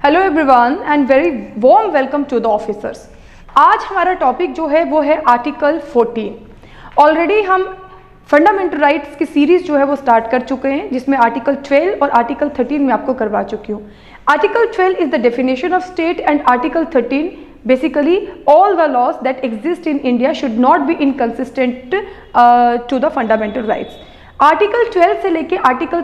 Hello everyone and very warm welcome to the officers. आज हमारा topic जो है वो है आर्टिकल 14। ऑलरेडी हम फंडामेंटल राइट्स की सीरीज जो है वो स्टार्ट कर चुके हैं, जिसमें आर्टिकल 12 और आर्टिकल 13 में आपको करवा चुकी हूँ। Article 12 is the definition of state and article 13 basically all the laws that exist in India should not be inconsistent to the fundamental rights। Article 12 से लेके आर्टिकल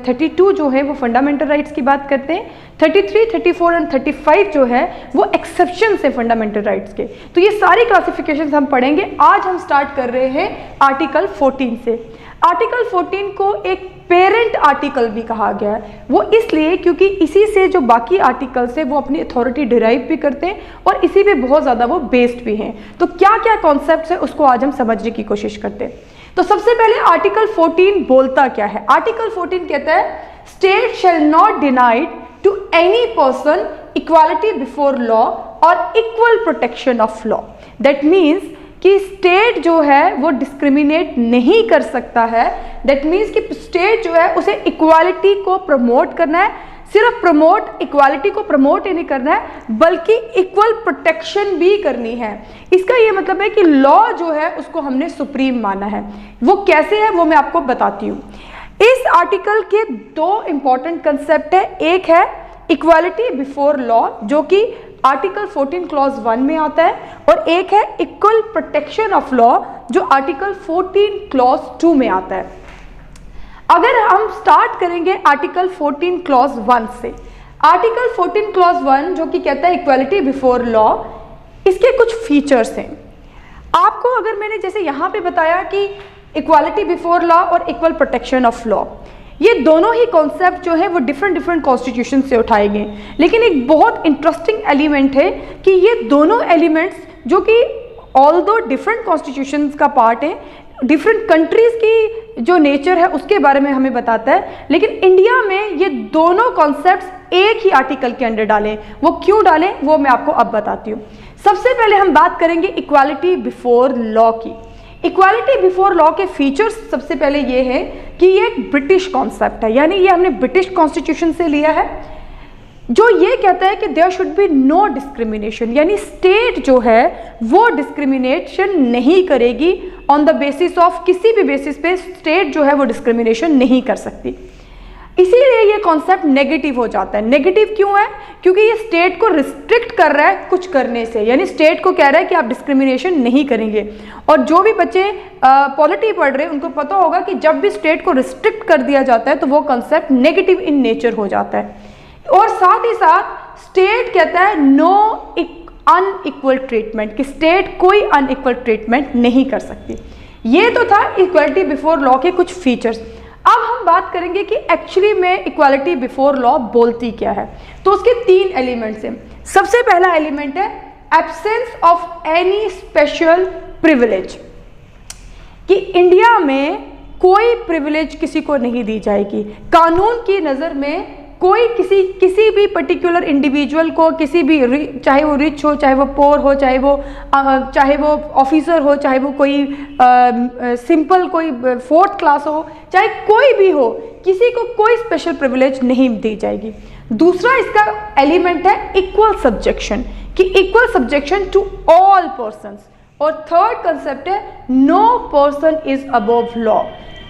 32 जो है वो फंडामेंटल राइट्स की बात करते हैं। 33, 34 एंड 35 जो है वो एक्सेप्शन है फंडामेंटल राइट्स के। तो ये सारी क्लासिफिकेशंस हम पढ़ेंगे। आज हम स्टार्ट कर रहे हैं आर्टिकल 14 से। आर्टिकल 14 को एक पेरेंट आर्टिकल भी कहा गया है, वो इसलिए क्योंकि इसी से जो बाकी आर्टिकल्स है वो अपनी अथॉरिटी डिराइव भी करते हैं और इसी पे बहुत ज़्यादा वो बेस्ड भी हैं। तो क्या क्या कॉन्सेप्ट्स है उसको आज हम समझने की कोशिश करते हैं। तो सबसे पहले आर्टिकल 14 बोलता क्या है। आर्टिकल 14 कहता है state shall not denied to any person equality before law और equal protection of law. That means कि स्टेट जो है वो डिस्क्रिमिनेट नहीं कर सकता है। दैट मीन्स कि स्टेट जो है उसे इक्वालिटी को प्रमोट करना है, सिर्फ इक्वालिटी को प्रमोट ही नहीं करना है बल्कि इक्वल प्रोटेक्शन भी करनी है। इसका ये मतलब है कि लॉ जो है उसको हमने सुप्रीम माना है। वो कैसे है वो मैं आपको बताती हूँ। इस आर्टिकल के दो इंपॉर्टेंट कंसेप्ट है। एक है इक्वालिटी बिफोर लॉ जो कि आर्टिकल 14 क्लॉज 1 में आता है, और एक है इक्वल प्रोटेक्शन ऑफ लॉ जो आर्टिकल 14 क्लॉज 2 में आता है। अगर हम स्टार्ट करेंगे आर्टिकल 14 क्लॉज 1 से। आर्टिकल 14 क्लॉज 1 जो कि कहता है इक्वालिटी बिफोर लॉ, इसके कुछ फीचर्स हैं। आपको अगर मैंने जैसे यहाँ पे बताया कि इक्वालिटी बिफोर लॉ और इक्वल प्रोटेक्शन ऑफ लॉ, ये दोनों ही कॉन्सेप्ट जो है वो डिफरेंट कॉन्स्टिट्यूशन से उठाए गए, लेकिन एक बहुत इंटरेस्टिंग एलिमेंट है कि ये दोनों एलिमेंट्स जो कि ऑल्दो डिफरेंट कॉन्स्टिट्यूशंस का पार्ट है, डिफरेंट कंट्रीज की जो नेचर है उसके बारे में हमें बताता है, लेकिन इंडिया में ये दोनों कॉन्सेप्ट्स एक ही आर्टिकल के अंडर डालें। वो क्यों डालें वो मैं आपको अब बताती हूँ। सबसे पहले हम बात करेंगे इक्वालिटी बिफोर लॉ की। इक्वालिटी बिफोर लॉ के फीचर्स सबसे पहले ये है कि ये एक ब्रिटिश कॉन्सेप्ट है, यानी ये हमने ब्रिटिश कॉन्स्टिट्यूशन से लिया है, जो ये कहता है कि there should be no discrimination, यानी स्टेट जो है वो डिस्क्रिमिनेशन नहीं करेगी ऑन द बेसिस ऑफ, किसी भी बेसिस पे स्टेट जो है वो डिस्क्रिमिनेशन नहीं कर सकती। इसीलिए ये कॉन्सेप्ट नेगेटिव हो जाता है। नेगेटिव क्यों है? क्योंकि ये स्टेट को रिस्ट्रिक्ट कर रहा है कुछ करने से, यानी स्टेट को कह रहा है कि आप डिस्क्रिमिनेशन नहीं करेंगे। और जो भी बच्चे पॉलिटी पढ़ रहे हैं उनको पता होगा कि जब भी स्टेट को रिस्ट्रिक्ट कर दिया जाता है तो वो कॉन्सेप्ट नेगेटिव इन नेचर हो जाता है। और साथ ही साथ स्टेट कहता है नो अनइक्वल ट्रीटमेंट, कि स्टेट कोई अनइक्वल ट्रीटमेंट नहीं कर सकती। ये तो था इक्वालिटी बिफोर लॉ के कुछ फीचर्स। अब हम बात करेंगे कि एक्चुअली में इक्वालिटी बिफोर लॉ बोलती क्या है। तो उसके 3 एलिमेंट्स हैं। सबसे पहला एलिमेंट है absence of any special privilege, कि इंडिया में कोई प्रिविलेज किसी को नहीं दी जाएगी। कानून की नज़र में कोई किसी भी पर्टिकुलर इंडिविजुअल को, किसी भी चाहे वो रिच हो, चाहे वो पोर हो, चाहे वो ऑफिसर हो, चाहे वो कोई सिंपल कोई 4th क्लास हो, चाहे कोई भी हो, किसी को कोई स्पेशल प्रिविलेज नहीं दी जाएगी। दूसरा इसका एलिमेंट है इक्वल सब्जेक्शन, कि equal subjection to all persons. और थर्ड कंसेप्ट है no person is above law.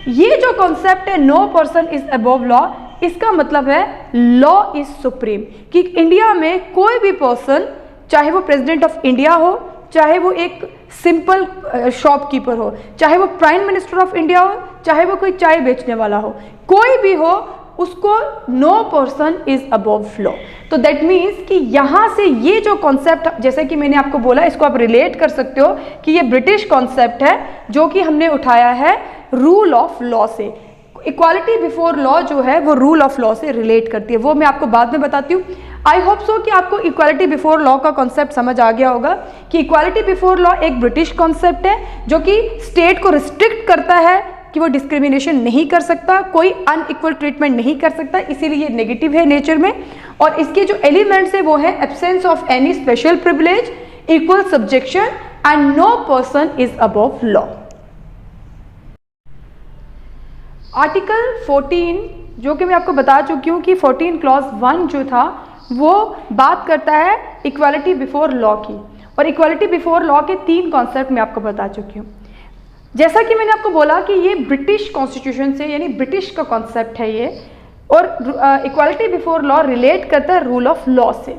ये जो कॉन्सेप्ट है no person is above law, इसका मतलब है लॉ इज सुप्रीम, कि इंडिया में कोई भी पर्सन, चाहे वो प्रेसिडेंट ऑफ इंडिया हो, चाहे वो एक सिंपल शॉपकीपर हो, चाहे वो प्राइम मिनिस्टर ऑफ इंडिया हो, चाहे वो कोई चाय बेचने वाला हो, कोई भी हो, उसको no person is above law. तो दैट मीन्स कि यहाँ से ये जो कॉन्सेप्ट, जैसे कि मैंने आपको बोला, इसको आप रिलेट कर सकते हो कि ये ब्रिटिश कॉन्सेप्ट है जो कि हमने उठाया है रूल ऑफ लॉ से। इक्वालिटी बिफोर लॉ जो है वो रूल ऑफ लॉ से रिलेट करती है, वो मैं आपको बाद में बताती हूँ। आई होप सो कि आपको इक्वालिटी बिफोर लॉ का कॉन्सेप्ट समझ आ गया होगा कि इक्वालिटी बिफोर लॉ एक ब्रिटिश कॉन्सेप्ट है जो कि स्टेट को रिस्ट्रिक्ट करता है कि वो डिस्क्रिमिनेशन नहीं कर सकता, कोई अनइक्वल ट्रीटमेंट नहीं कर सकता, इसीलिए नेगेटिव है नेचर में। और इसके जो एलिमेंट्स है वो है absence of any special privilege, equal subjection and no person is above law. Article 14 जो कि मैं आपको बता चुकी हूँ कि 14 क्लॉज 1 जो था वो बात करता है इक्वालिटी बिफोर लॉ की, और इक्वालिटी बिफोर लॉ के 3 कॉन्सेप्ट मैं आपको बता चुकी हूँ। जैसा कि मैंने आपको बोला कि ये ब्रिटिश कॉन्स्टिट्यूशन से, यानी ब्रिटिश का कॉन्सेप्ट है ये, और इक्वालिटी बिफोर लॉ रिलेट करता है रूल ऑफ लॉ से।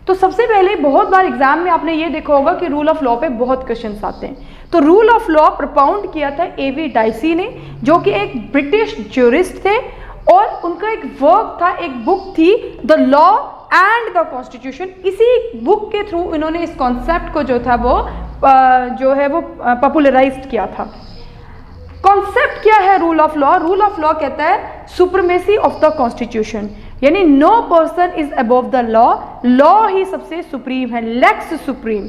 तो सबसे पहले बहुत बार एग्जाम में आपने ये देखा होगा कि रूल ऑफ लॉ पे बहुत क्वेश्चंस आते हैं। तो रूल ऑफ लॉ प्रपाउंड किया था A.V. डाइसी ने, जो कि एक ब्रिटिश ज्यूरिस्ट थे, और उनका एक वर्क था, एक बुक थी the law and the constitution. इसी बुक के थ्रू इन्होंने इस कॉन्सेप्ट को जो था वो पॉपुलराइज्ड किया था। कॉन्सेप्ट क्या है rule of law? Rule of law कहता है सुप्रीमेसी ऑफ द कॉन्स्टिट्यूशन, यानी no person is above the law, law ही सबसे सुप्रीम है, लेक्स सुप्रीम।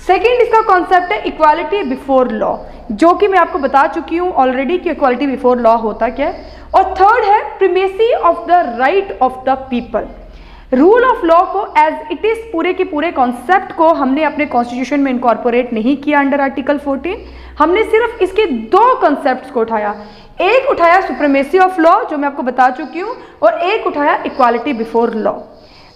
सेकेंड इसका कॉन्सेप्ट है इक्वालिटी बिफोर लॉ, जो कि मैं आपको बता चुकी हूं ऑलरेडी कि इक्वालिटी बिफोर लॉ होता क्या है। और थर्ड है primacy of the right of the people. Rule of law को एज इट इज पूरे के पूरे कॉन्सेप्ट को हमने अपने कॉन्स्टिट्यूशन में इनकॉर्पोरेट नहीं किया अंडर आर्टिकल 14। हमने सिर्फ इसके 2 कॉन्सेप्ट्स को उठाया, एक उठाया सुप्रीमेसी ऑफ लॉ जो मैं आपको बता चुकी हूं, और एक उठाया equality before law.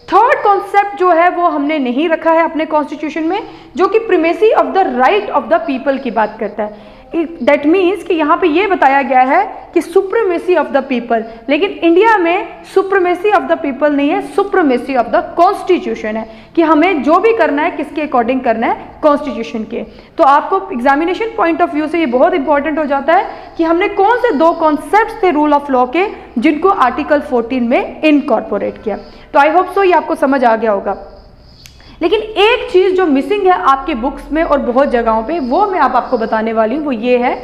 Third concept जो है वो हमने नहीं रखा है अपने कॉन्स्टिट्यूशन में, जो कि primacy of the right of the people की बात करता है। दैट मीन्स कि यहाँ पे ये बताया गया है कि सुप्रीमेसी ऑफ द पीपल, लेकिन इंडिया में सुप्रीमेसी ऑफ द पीपल नहीं है, सुप्रीमेसी ऑफ द कॉन्स्टिट्यूशन है, कि हमें जो भी करना है किसके अकॉर्डिंग करना है, कॉन्स्टिट्यूशन के। तो आपको एग्जामिनेशन पॉइंट ऑफ व्यू से ये बहुत इंपॉर्टेंट हो जाता है कि हमने कौन से 2 कॉन्सेप्ट थे रूल ऑफ लॉ के जिनको आर्टिकल 14 में इनकॉर्पोरेट किया। तो आई होप सो ये आपको समझ आ गया होगा। लेकिन एक चीज़ जो मिसिंग है आपके बुक्स में और बहुत जगहों पे, वो मैं आपको बताने वाली हूँ। वो ये है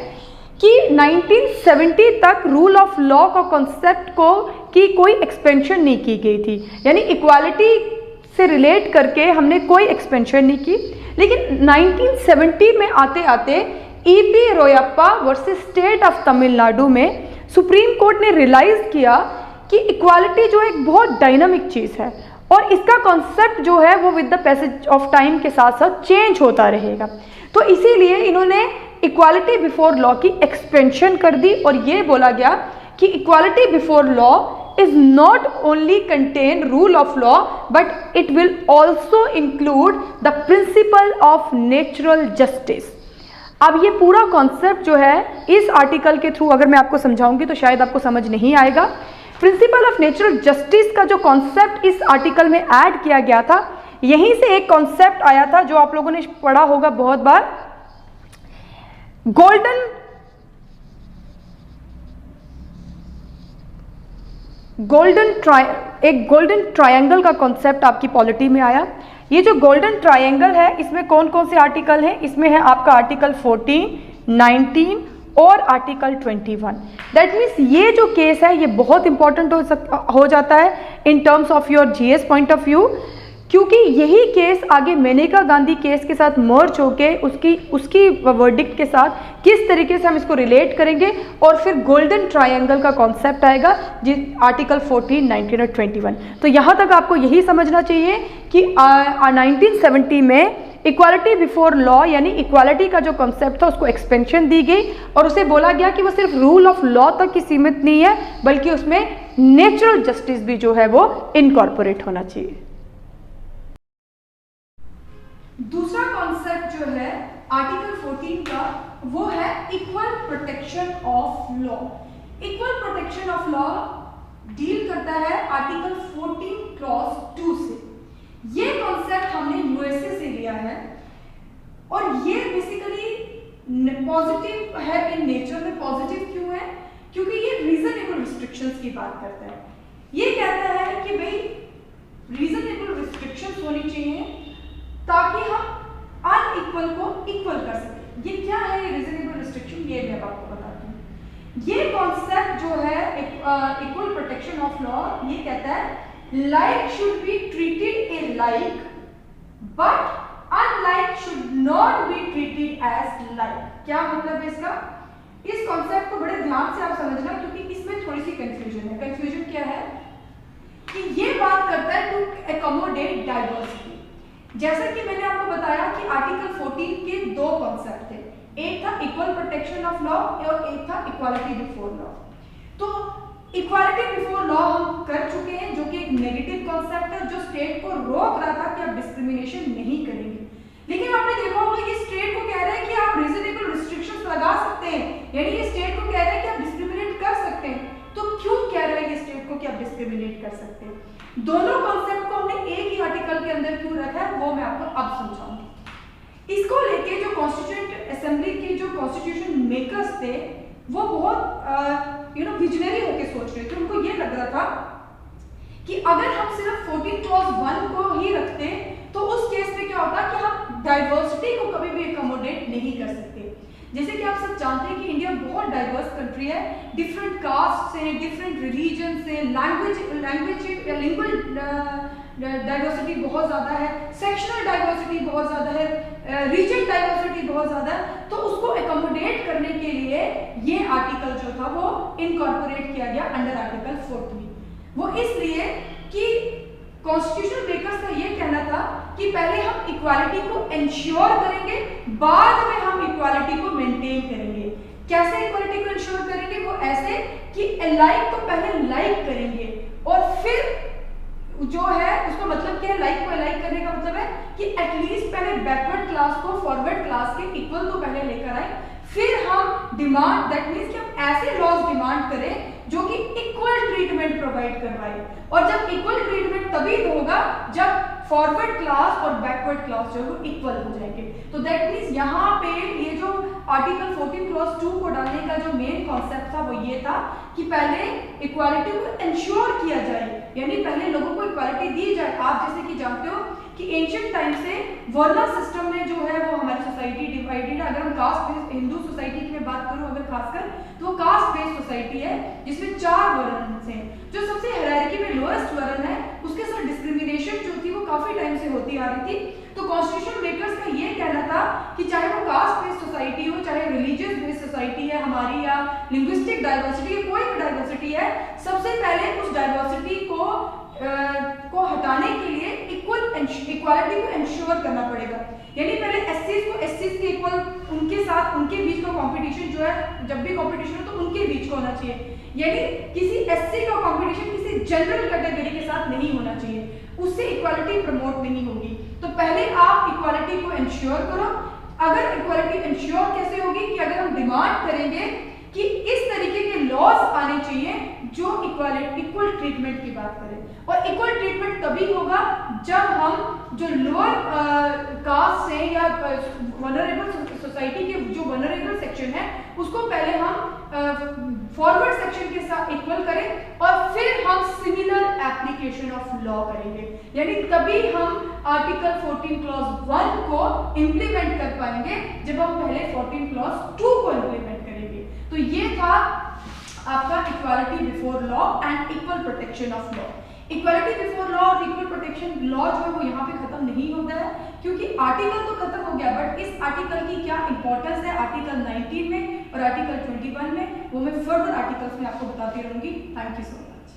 कि 1970 तक रूल ऑफ लॉ का कॉन्सेप्ट को की कोई एक्सपेंशन नहीं की गई थी, यानी इक्वालिटी से रिलेट करके हमने कोई एक्सपेंशन नहीं की। लेकिन 1970 में आते आते E.P. Royappa versus state of Tamil Nadu में सुप्रीम कोर्ट ने रियलाइज किया कि इक्वालिटी जो एक बहुत डायनामिक चीज़ है, और इसका कॉन्सेप्ट जो है वो with the passage of time के साथ साथ चेंज होता रहेगा। तो इसीलिए इन्होंने इक्वालिटी बिफोर लॉ की एक्सपेंशन कर दी, और ये बोला गया कि equality before law is not only contain rule of law but it will also include the principle of natural justice. अब ये पूरा कॉन्सेप्ट जो है इस आर्टिकल के थ्रू अगर मैं आपको समझाऊंगी तो शायद आपको समझ नहीं आएगा। प्रिंसिपल ऑफ नेचुरल जस्टिस का जो कॉन्सेप्ट इस आर्टिकल में ऐड किया गया था, यहीं से एक कॉन्सेप्ट आया था जो आप लोगों ने पढ़ा होगा बहुत बार, एक गोल्डन ट्रायंगल का कॉन्सेप्ट आपकी पॉलिटी में आया। ये जो गोल्डन ट्रायंगल है इसमें कौन कौन से आर्टिकल हैं? इसमें है आपका आर्टिकल 14, 19 और आर्टिकल 21। दैट मीन्स ये जो केस है ये बहुत इंपॉर्टेंट हो जाता है in terms of your GS point of view, क्योंकि यही केस आगे मेनका गांधी केस के साथ मर्ज होके उसकी वर्डिक्ट के साथ किस तरीके से हम इसको रिलेट करेंगे, और फिर गोल्डन ट्रायंगल का कॉन्सेप्ट आएगा जिस आर्टिकल 14, 19 और 21। तो यहाँ तक आपको यही समझना चाहिए कि 1970 में इक्वालिटी बिफोर लॉ यानी इक्वालिटी का जो कॉन्सेप्ट था उसको एक्सपेंशन दी गई, और उसे बोला गया कि वो सिर्फ रूल ऑफ लॉ तक ही सीमित नहीं है बल्कि उसमें नेचुरल जस्टिस भी जो है वो इनकॉर्पोरेट होना चाहिए। दूसरा कॉन्सेप्ट जो है आर्टिकल 14 का वो है equal protection of law. Equal protection of law deal करता है आर्टिकल 14 क्लॉज 2 से। ये कॉन्सेप्ट हमने यूएसए से लिया है, और ये बेसिकली पॉजिटिव है इन नेचर में। पॉजिटिव क्यों है? क्योंकि ये रीजनेबल रिस्ट्रिक्शंस की बात करता है। ये कहता है कि भाई रीजनेबल रिस्ट्रिक्शंस होनी चाहिए ताकि हम अनइक्वल को इक्वल कर सकें। ये क्या है ये रीजनेबल रिस्ट्रिक्शन? ये मैं आपको बताती हूँ। ये कॉन्सेप्ट जो है इक्वल प्रोटेक्शन ऑफ लॉ, ये कहता है like should be treated alike but unlike should not be treated as like। क्या मतलब है इसका? इस कॉन्सेप्ट को बड़े ध्यान से आप समझना, क्योंकि इसमें थोड़ी सी कंफ्यूजन है। कंफ्यूजन क्या है कि ये बात करता है टू एकोमोडेट डाइवर्सिटी। जैसा कि मैंने आपको बताया कि आर्टिकल 14 के 2 कॉन्सेप्ट थे, एक था इक्वल प्रोटेक्शन ऑफ लॉ और एक था इक्वालिटी बिफोर लॉ। तो इक्वालिटी बिफोर लॉ हम कर चुके हैं, जो कि एक नेगेटिव कॉन्सेप्ट है जो स्टेट को रोक रहा था कि आप डिस्क्रिमिनेशन नहीं करेंगे। लेकिन आपने देखा होगा कि स्टेट को कह रहा है कि आप रीजनेबल रिस्ट्रिक्शंस लगा सकते हैं, यानी ये स्टेट को कह रहा है कि आप डिस्क्रिमिनेट कर सकते हैं। तो क्यों कह रहा है ये स्टेट को कि आप डिस्क्रिमिनेट कर सकते हैं? दोनों कॉन्सेप्ट को हमने एक ही आर्टिकल के अंदर क्यों रखा है वो मैं आपको अब समझाऊंगी। इसको लेके जो कॉन्स्टिट्यूएंट असेंबली के जो कॉन्स्टिट्यूशन मेकर्स थे वो बहुत विजनरी होके सोच रहे थे। उनको ये लग रहा था कि अगर हम सिर्फ 14 क्लॉज 1 को ही रखते तो उस केस में क्या होता कि हम डाइवर्सिटी को कभी भी अकोमोडेट नहीं कर सकते। जैसे कि आप सब जानते हैं कि इंडिया बहुत डाइवर्स कंट्री है, डिफरेंट कास्ट से, डिफरेंट रिलीजन से, लिंग्वल डाइवर्सिटी बहुत ज़्यादा है, सेक्शनल डाइवर्सिटी बहुत ज़्यादा है, रीजन डाइवर्सिटी बहुत ज़्यादा है। तो उसको एकोमोडेट करने के लिए ये आर्टिकल जो था वो इनकॉर्पोरेट किया गया अंडर आर्टिकल 14। वो इसलिए कि कॉन्स्टिट्यूशनल मेकर्स का ये कहना था कि पहले हम इक्वालिटी को इंश्योर करेंगे, बाद में हम इक्वालिटी को मेंटेन करेंगे। कैसे इक्वालिटी को इंश्योर करेंगे? वो ऐसे कि अलाइक को पहले लाइक करेंगे और फिर जो है उसका मतलब क्या है, लाइक को अलाइक करने का मतलब है कि एटलीस्ट पहले बैकवर्ड क्लास को फॉरवर्ड क्लास के इक्वल तो पहले लेकर आए, फिर हम डिमांड, दैट मीन्स कि हम ऐसे लॉज डिमांड करें जो कि इक्वल ट्रीटमेंट प्रोवाइड करवाए। और जब इक्वल ट्रीटमेंट तभी होगा जब फॉरवर्ड क्लास और बैकवर्ड क्लास जो है वो इक्वल हो जाएंगे। तो दैट मीन्स यहाँ पे ये जो आर्टिकल 14 क्लॉज 2 को डालने का जो मेन कॉन्सेप्ट था वो ये था कि पहले इक्वालिटी को इंश्योर किया जाए, यानी पहले लोगों को इक्वालिटी दी जाए। आप जैसे कि जानते हो कि एंशिएंट टाइम से वर्नल सिस्टम में जो है वो हमारी सोसाइटी डिवाइडेड है। अगर हम कास्ट बेस्ड हिंदू सोसाइटी की मैं बात करूं अगर खासकर, तो वो कास्ट बेस्ड सोसाइटी है जिसमें 4 वर्ण हैं। जो सबसे हायरार्की में लोएस्ट वर्ण है उसके साथ डिस्क्रिमिनेशन जो थी वो काफी टाइम से होती आ रही थी। तो कॉन्स्टिट्यूशन मेकर्स का ये कहना था कि चाहे वो कास्ट बेस्ड सोसाइटी हो, चाहे रिलीजियस बेस्ड सोसाइटी है हमारी, या लिंग्विस्टिक डाइवर्सिटी या कोई भी डाइवर्सिटी है, सबसे पहले उस डाइवर्सिटी को हटाने के लिए इक्वालिटी को इंश्योर करना पड़ेगा। यानी पहले एससीज को एससीज के इक्वल, उनके साथ उनके बीच का कंपटीशन जो है, जब भी कंपटीशन हो तो उनके बीच का होना चाहिए। यानी किसी एससी का कंपटीशन किसी जनरल कैटेगरी के साथ नहीं होना चाहिए, उससे इक्वालिटी प्रमोट नहीं होगी। तो पहले आप इक्वालिटी को इंश्योर करो। अगर इक्वालिटी इंश्योर कैसे होगी कि अगर हम डिमांड करेंगे कि इस तरीके के लॉज आने चाहिए जो इक्वल ट्रीटमेंट की बात करें, और इक्वल ट्रीटमेंट तभी होगा जब हम जो लोअर कास्ट से या वनरेबल सोसाइटी के जो वनरेबल सेक्शन है उसको पहले हम फॉरवर्ड सेक्शन के साथ इक्वल करें और फिर हम सिमिलर एप्लीकेशन ऑफ लॉ करेंगे। यानी तभी हम आर्टिकल 14 क्लॉज 1 को इंप्लीमेंट कर पाएंगे जब हम पहले 14 क्लॉज 2 को इंप्लीमेंट करेंगे। तो ये था आपका equality before law and equal protection of law. Equality before law और इक्वल प्रोटेक्शन लॉ जो है वो यहाँ पे खत्म नहीं होता है, क्योंकि आर्टिकल तो खत्म हो गया, बट इस आर्टिकल की क्या इंपॉर्टेंस है आर्टिकल 19 में और आर्टिकल 21 में, वो मैं फर्दर आर्टिकल्स में आपको बताती रहूंगी। Thank you so much.